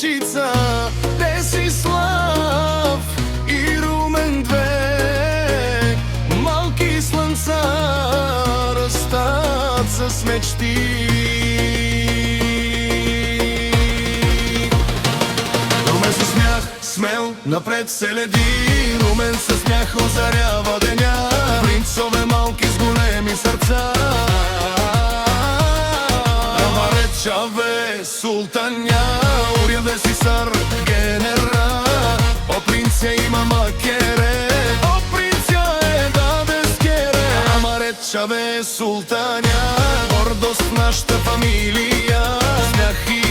devojčica, te si slav i rumen dvek, malki slънца растат с мечти. Румен със смях, смел, напред се леди, румен със смях озарява деня, принцове малки с големи сърца. Čave sultanja, urjeve si sar genera, o princja ima makere, o princja je da bez kere. Amare čave sultanja, гордост нашата фамилия, смях и